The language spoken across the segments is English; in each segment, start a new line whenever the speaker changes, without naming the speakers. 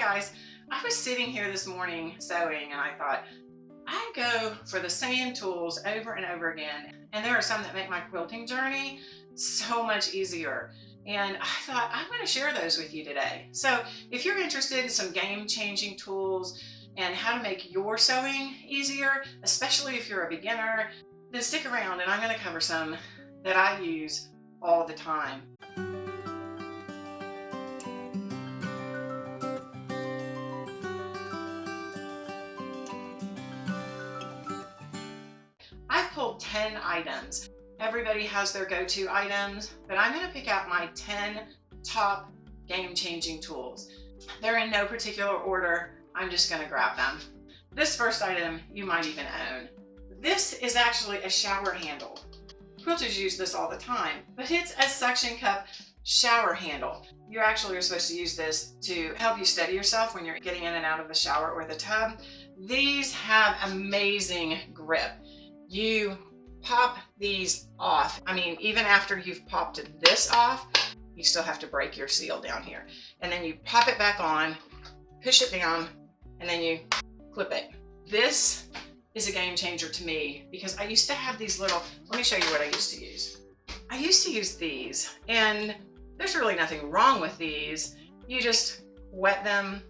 guys, I was sitting here this morning sewing and I thought, I go for the same tools over and over again. And there are some that make my quilting journey so much easier. And I thought, I'm going to share those with you today. So if you're interested in some game-changing tools and how to make your sewing easier, especially if you're a beginner, then stick around and I'm going to cover some that I use all the time. I've pulled 10 items. Everybody has their go-to items, but I'm going to pick out my 10 top game-changing tools. They're in no particular order. I'm just going to grab them. This first item you might even own. This is actually a shower handle. Quilters use this all the time, but it's a suction cup shower handle. You actually are supposed to use this to help you steady yourself when you're getting in and out of the shower or the tub. These have amazing grip. You pop these off. I mean, even after you've popped this off, you still have to break your seal down here. And then you pop it back on, push it down, and then you clip it. This is a game changer to me because I used to have these little, let me show you what I used to use. I used to use these, and there's really nothing wrong with these. You just wet them,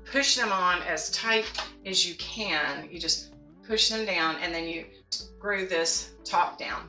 push them on as tight as you can. You just push them down and then you screw this top down.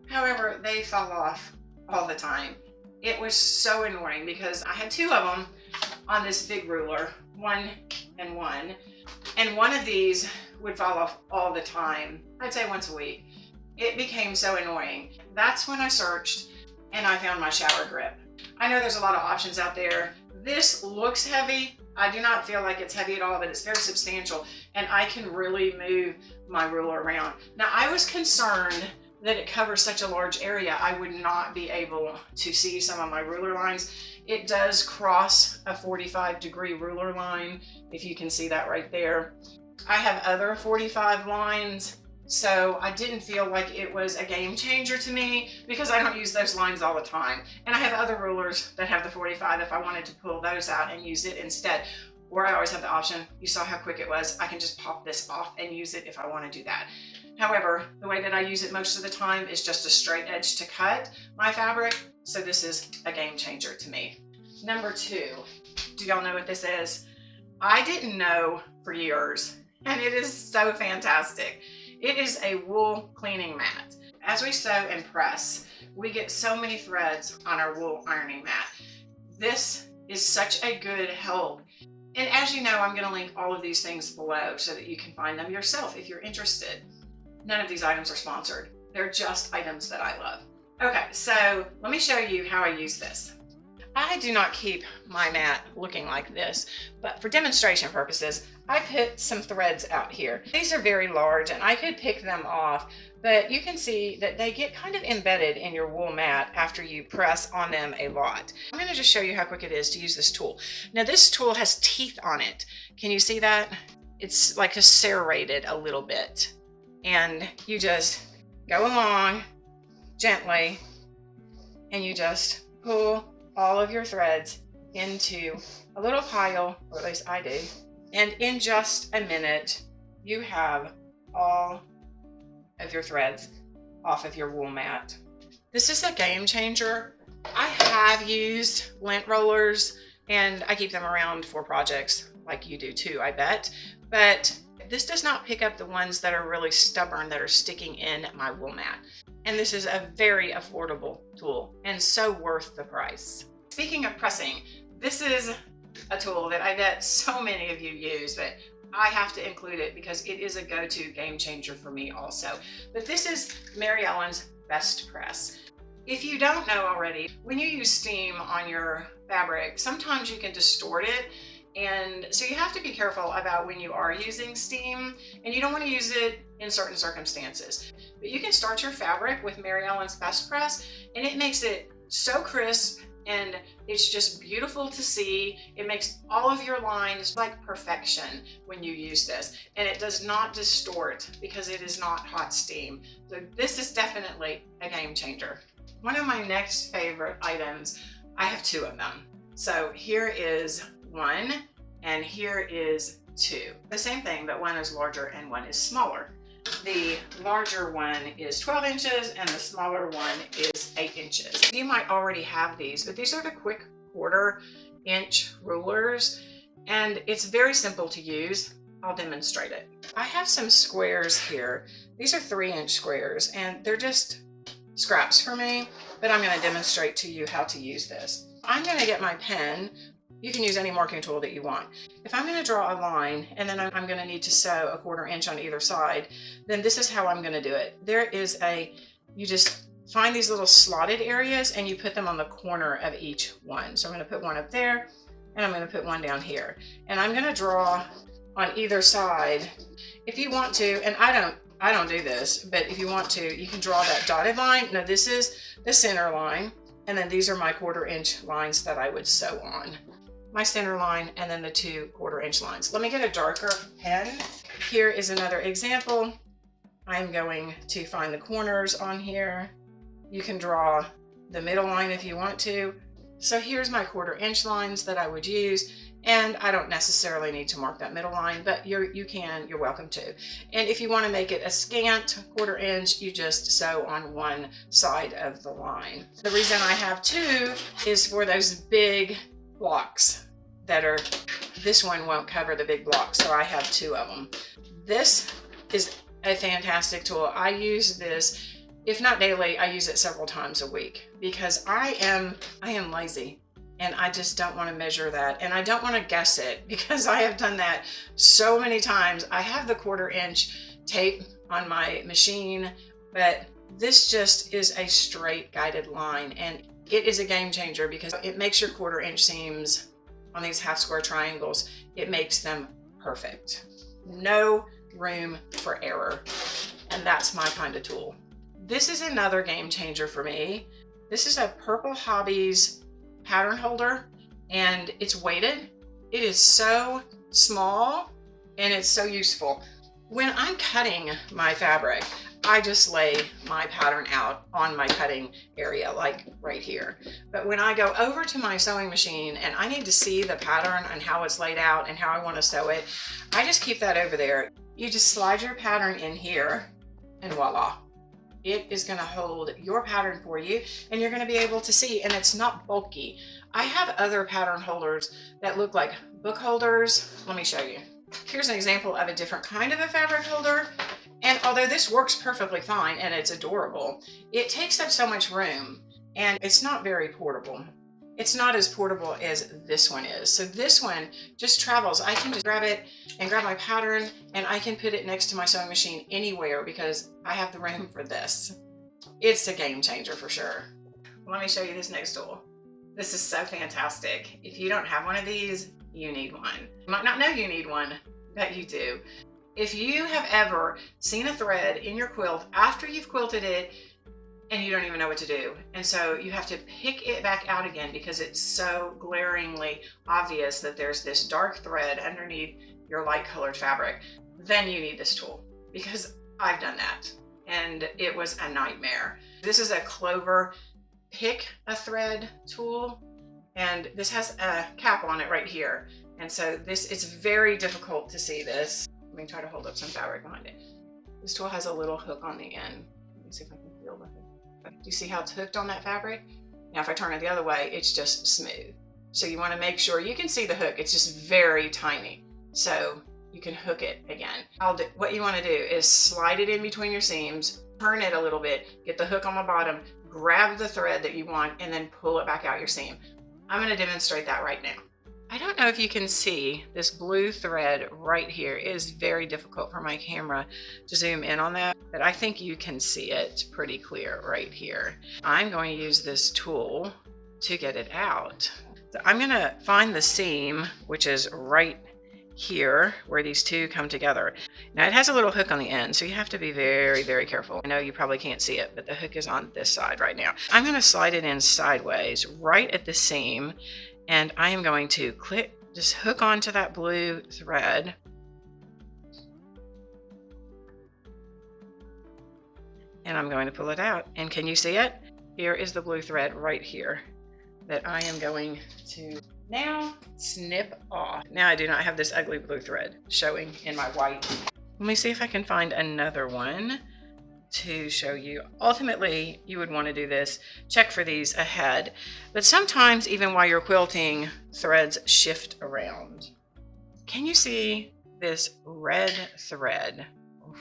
However, they fall off all the time. It was so annoying because I had two of them on this big ruler, one and one of these would fall off all the time. I'd say once a week. It became so annoying. That's when I searched and I found my shower grip. I know there's a lot of options out there. This looks heavy. I do not feel like it's heavy at all, but it's very substantial and I can really move my ruler around. Now, I was concerned that it covers such a large area, I would not be able to see some of my ruler lines. It does cross a 45-degree ruler line, if you can see that right there. I have other 45 lines, so I didn't feel like it was a game changer to me because I don't use those lines all the time. And I have other rulers that have the 45 if I wanted to pull those out and use it instead. Or I always have the option, you saw how quick it was, I can just pop this off and use it if I want to do that. However, the way that I use it most of the time is just a straight edge to cut my fabric, so this is a game changer to me. Number two, do y'all know what this is? I didn't know for years, and it is so fantastic. It is a wool cleaning mat. As we sew and press, we get so many threads on our wool ironing mat. This is such a good help. And as you know, I'm going to link all of these things below so that you can find them yourself if you're interested. None of these items are sponsored. They're just items that I love. Okay, so let me show you how I use this. I do not keep my mat looking like this, but for demonstration purposes, I put some threads out here. These are very large and I could pick them off, but you can see that they get kind of embedded in your wool mat after you press on them a lot. I'm going to just show you how quick it is to use this tool. Now this tool has teeth on it. Can you see that? It's like a serrated a little bit. And you just go along gently and you just pull all of your threads into a little pile, or at least I do. And in just a minute, you have all of your threads off of your wool mat. This is a game changer. I have used lint rollers and I keep them around for projects like you do too, I bet. But this does not pick up the ones that are really stubborn that are sticking in my wool mat. And this is a very affordable tool and so worth the price. Speaking of pressing, this is a tool that I bet so many of you use, but I have to include it because it is a go-to game changer for me also. But this is Mary Ellen's Best Press. If you don't know already, when you use steam on your fabric, sometimes you can distort it. And so you have to be careful about when you are using steam, and you don't want to use it in certain circumstances. But you can start your fabric with Mary Ellen's Best Press, and it makes it so crisp, and it's just beautiful to see. It makes all of your lines like perfection when you use this, and it does not distort because it is not hot steam. So this is definitely a game changer. One of my next favorite items, I have two of them. So here is one, and here is 2. The same thing, but one is larger and one is smaller. The larger one is 12 inches and the smaller one is 8 inches. You might already have these, but these are the quick 1/4 inch rulers, and it's very simple to use. I'll demonstrate it. I have some squares here. These are 3-inch squares, and they're just scraps for me, but I'm going to demonstrate to you how to use this. I'm going to get my pen. You can use any marking tool that you want. If I'm going to draw a line and then I'm going to need to sew a 1/4 inch on either side, then this is how I'm going to do it. You just find these little slotted areas and you put them on the corner of each one. So I'm going to put one up there and I'm going to put one down here. And I'm going to draw on either side. If you want to, and I don't do this, but if you want to, you can draw that dotted line. Now this is the center line, and then these are my 1/4 inch lines that I would sew on. My center line, and then the 2 1/4 inch lines. Let me get a darker pen. Here is another example. I'm going to find the corners on here. You can draw the middle line if you want to. So here's my 1/4 inch lines that I would use, and I don't necessarily need to mark that middle line, but you're welcome to. And if you want to make it a scant 1/4 inch, you just sew on one side of the line. The reason I have 2 is for those big blocks this one won't cover the big blocks, so I have 2 of them. This is a fantastic tool. I use this, if not daily, I use it several times a week because I am lazy and I just don't want to measure that, and I don't want to guess it because I have done that so many times. I have the 1/4 inch tape on my machine, but this just is a straight guided line, and it is a game changer because it makes your 1/4 inch seams on these half square triangles, it makes them perfect. No room for error. And that's my kind of tool. This is another game changer for me. This is a Purple Hobbies pattern holder, and it's weighted. It is so small and it's so useful. When I'm cutting my fabric, I just lay my pattern out on my cutting area, like right here. But when I go over to my sewing machine and I need to see the pattern and how it's laid out and how I want to sew it, I just keep that over there. You just slide your pattern in here and voila. It is going to hold your pattern for you and you're going to be able to see, and it's not bulky. I have other pattern holders that look like book holders. Let me show you. Here's an example of a different kind of a fabric holder. And although this works perfectly fine and it's adorable, it takes up so much room and it's not very portable. It's not as portable as this one is. So this one just travels. I can just grab it and grab my pattern and I can put it next to my sewing machine anywhere because I have the room for this. It's a game changer for sure. Let me show you this next tool. This is so fantastic. If you don't have one of these, you need one. You might not know you need one, but you do. If you have ever seen a thread in your quilt after you've quilted it and you don't even know what to do, and so you have to pick it back out again because it's so glaringly obvious that there's this dark thread underneath your light colored fabric, then you need this tool, because I've done that and it was a nightmare. This is a Clover pick a thread tool, and this has a cap on it right here, and so it's very difficult to see this. Let me try to hold up some fabric behind it. This tool has a little hook on the end. Let me see if I can feel the hook. Do you see how it's hooked on that fabric? Now if I turn it the other way, it's just smooth. So you want to make sure you can see the hook. It's just very tiny, so you can hook it again. What you want to do is slide it in between your seams, turn it a little bit, get the hook on the bottom, grab the thread that you want, and then pull it back out your seam. I'm going to demonstrate that right now. I don't know if you can see this blue thread right here. It is very difficult for my camera to zoom in on that, but I think you can see it pretty clear right here. I'm going to use this tool to get it out. So I'm going to find the seam, which is right here where these two come together. Now it has a little hook on the end, so you have to be very, very careful. I know you probably can't see it, but the hook is on this side right now. I'm going to slide it in sideways right at the seam, and I am going to just hook onto that blue thread. And I'm going to pull it out. And can you see it? Here is the blue thread right here that I am going to. Now snip off. Now I do not have this ugly blue thread showing in my white. Let me see if I can find another one to show you. Ultimately, you would want to do this, check for these ahead, but sometimes even while you're quilting, threads shift around. Can you see this red thread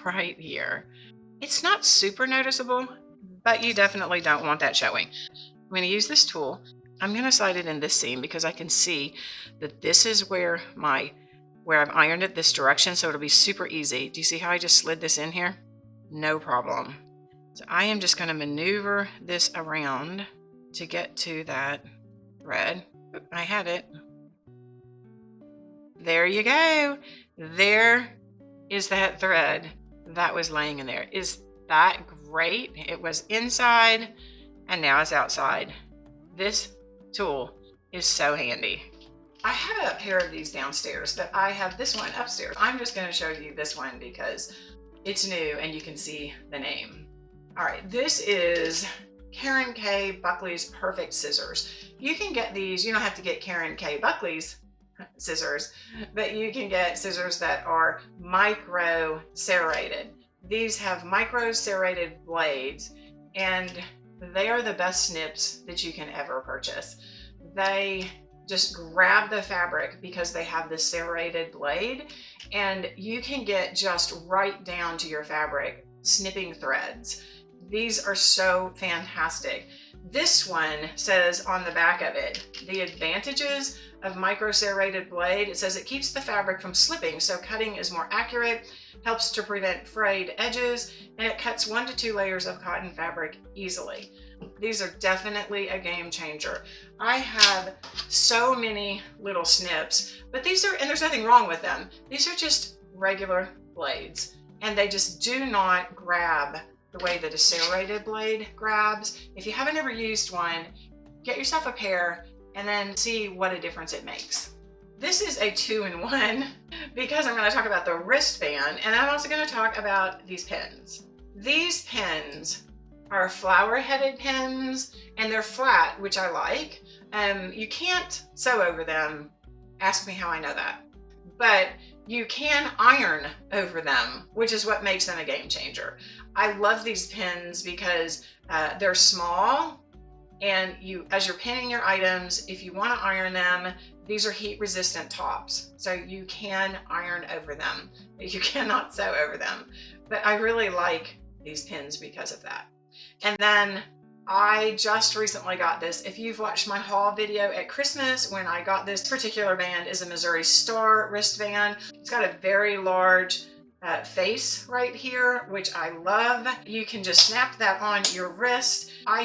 right here? It's not super noticeable, but you definitely don't want that showing. I'm going to use this tool. I'm going to slide it in this seam because I can see that this is where I've ironed it this direction, so it'll be super easy. Do you see how I just slid this in here? No problem. So I am just going to maneuver this around to get to that thread. Oop, I had it. There you go. There is that thread that was laying in there. Is that great? It was inside and now it's outside. This tool is so handy. I have a pair of these downstairs, but I have this one upstairs. I'm just going to show you this one because it's new and you can see the name. All right, this is Karen K. Buckley's Perfect Scissors. You can get these, you don't have to get Karen K. Buckley's scissors, but you can get scissors that are micro-serrated. These have micro-serrated blades and they are the best snips that you can ever purchase. They just grab the fabric because they have this serrated blade and you can get just right down to your fabric snipping threads. These are so fantastic. This one says on the back of it, the advantages of micro-serrated blade. It says it keeps the fabric from slipping, so cutting is more accurate, helps to prevent frayed edges, and it cuts 1 to 2 layers of cotton fabric easily. These are definitely a game changer. I have so many little snips, but these are, and there's nothing wrong with them. These are just regular blades, and they just do not grab the way that a serrated blade grabs. If you haven't ever used one, get yourself a pair and then see what a difference it makes. This is a 2-in-1 because I'm going to talk about the wristband and I'm also going to talk about these pins. These pins are flower-headed pins and they're flat, which I like. You can't sew over them. Ask me how I know that. But you can iron over them, which is what makes them a game changer. I love these pins because they're small and as you're pinning your items, if you want to iron them, these are heat resistant tops. So you can iron over them, but you cannot sew over them. But I really like these pins because of that. And then I just recently got this. If you've watched my haul video at Christmas, when I got this particular band is a Missouri Star wristband. It's got a very large face right here, which I love. You can just snap that on your wrist. I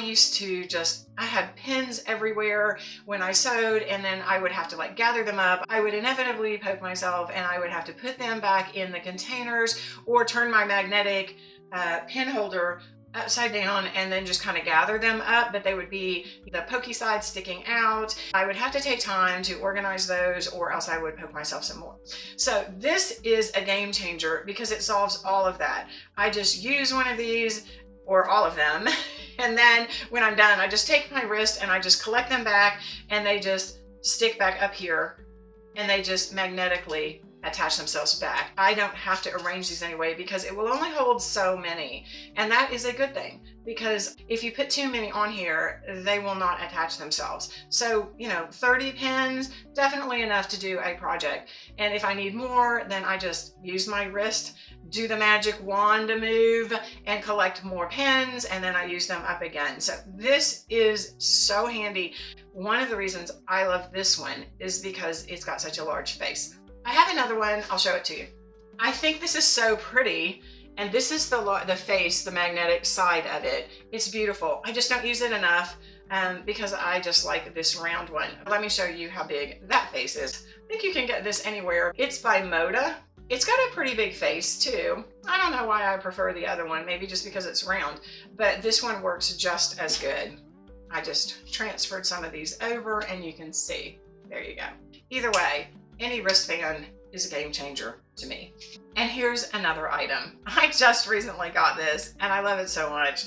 had pins everywhere when I sewed, and then I would have to like gather them up. I would inevitably poke myself and I would have to put them back in the containers or turn my magnetic pin holder upside down and then just kind of gather them up, but they would be the pokey side sticking out. I would have to take time to organize those or else I would poke myself some more. So this is a game changer because it solves all of that. I just use one of these or all of them and then when I'm done I just take my wrist and I just collect them back and they just stick back up here and they just magnetically attach themselves back. I don't have to arrange these anyway because it will only hold so many, and that is a good thing because if you put too many on here they will not attach themselves. So 30 pins, definitely enough to do a project, and if I need more then I just use my wrist, do the magic wand move and collect more pins, and then I use them up again. So this is so handy. One of the reasons I love this one is because it's got such a large face. I have another one, I'll show it to you. I think this is so pretty, and this is the face, the magnetic side of it. It's beautiful. I just don't use it enough because I just like this round one. Let me show you how big that face is. I think you can get this anywhere. It's by Moda. It's got a pretty big face too. I don't know why I prefer the other one, maybe just because it's round, but this one works just as good. I just transferred some of these over and you can see, there you go. Either way, any wristband is a game changer to me. And here's another item. I just recently got this and I love it so much.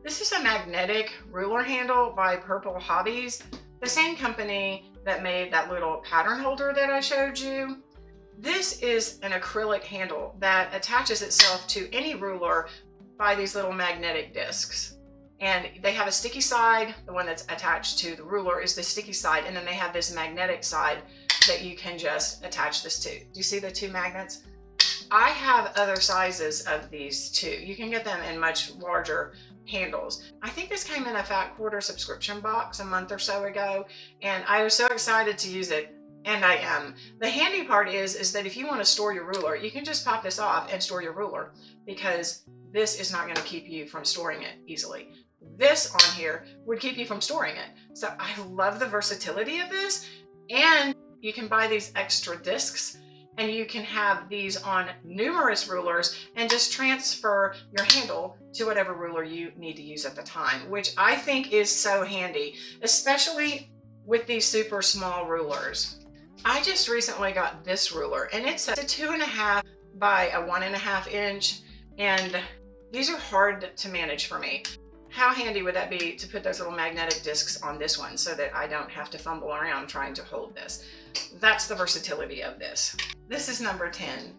This is a magnetic ruler handle by Purple Hobbies. The same company that made that little pattern holder that I showed you. This is an acrylic handle that attaches itself to any ruler by these little magnetic discs. And they have a sticky side. The one that's attached to the ruler is the sticky side. And then they have this magnetic side that you can just attach this to. Do you see the two magnets? I have other sizes of these too. You can get them in much larger handles. I think this came in a Fat Quarter subscription box a month or so ago, and I was so excited to use it, and I am. The handy part is that if you want to store your ruler, you can just pop this off and store your ruler, because this is not going to keep you from storing it easily. This on here would keep you from storing it. So I love the versatility of this, and you can buy these extra discs and you can have these on numerous rulers and just transfer your handle to whatever ruler you need to use at the time, which I think is so handy, especially with these super small rulers. I just recently got this ruler, and it's a 2.5 by a 1.5 inch, and these are hard to manage for me. How handy would that be to put those little magnetic discs on this one so that I don't have to fumble around trying to hold this? That's the versatility of this. This is number 10.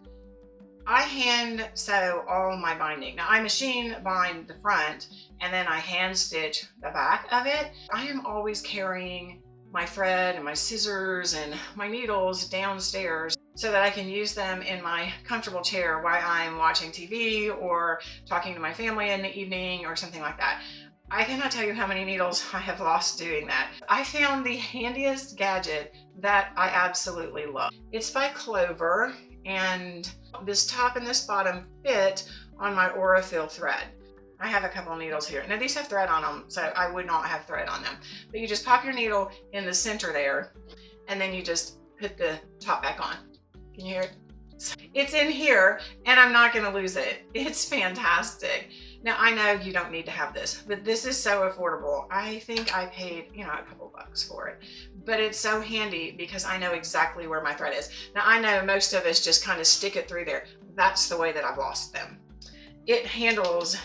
I hand sew all my binding. Now I machine bind the front and then I hand stitch the back of it. I am always carrying my thread and my scissors and my needles downstairs so that I can use them in my comfortable chair while I'm watching TV or talking to my family in the evening or something like that. I cannot tell you how many needles I have lost doing that. I found the handiest gadget that I absolutely love. It's by Clover, and this top and this bottom fit on my Aurifil thread. I have a couple of needles here. Now these have thread on them, so I would not have thread on them. But you just pop your needle in the center there, and then you just put the top back on. Can you hear it? It's in here, and I'm not gonna lose it. It's fantastic. Now I know you don't need to have this, but this is so affordable. I think I paid, a couple bucks for it, but it's so handy because I know exactly where my thread is. Now I know most of us just kind of stick it through there. That's the way that I've lost them. It handles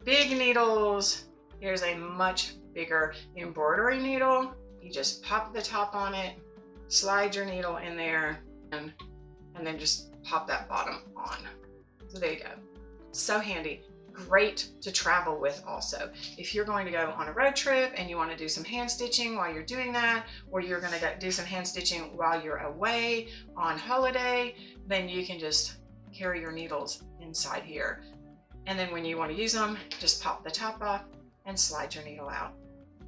big needles. Here's a much bigger embroidery needle. You just pop the top on it, slide your needle in there, and then just pop that bottom on. So there you go. So handy. Great to travel with also. If you're going to go on a road trip and you want to do some hand stitching while you're doing that, or you're going to do some hand stitching while you're away on holiday, then you can just carry your needles inside here. And then when you want to use them, just pop the top off and slide your needle out.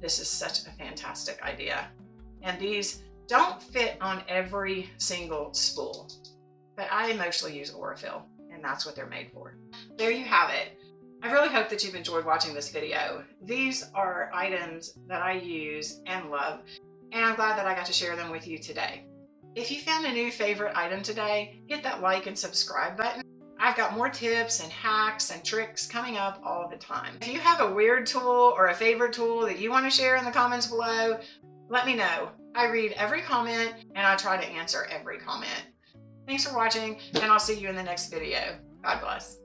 This is such a fantastic idea. And these don't fit on every single spool, but I mostly use Aurifil, and that's what they're made for. There you have it. I really hope that you've enjoyed watching this video. These are items that I use and love, and I'm glad that I got to share them with you today. If you found a new favorite item today, hit that like and subscribe button. I've got more tips and hacks and tricks coming up all the time. If you have a weird tool or a favorite tool that you want to share in the comments below, let me know. I read every comment and I try to answer every comment. Thanks for watching, and I'll see you in the next video. God bless.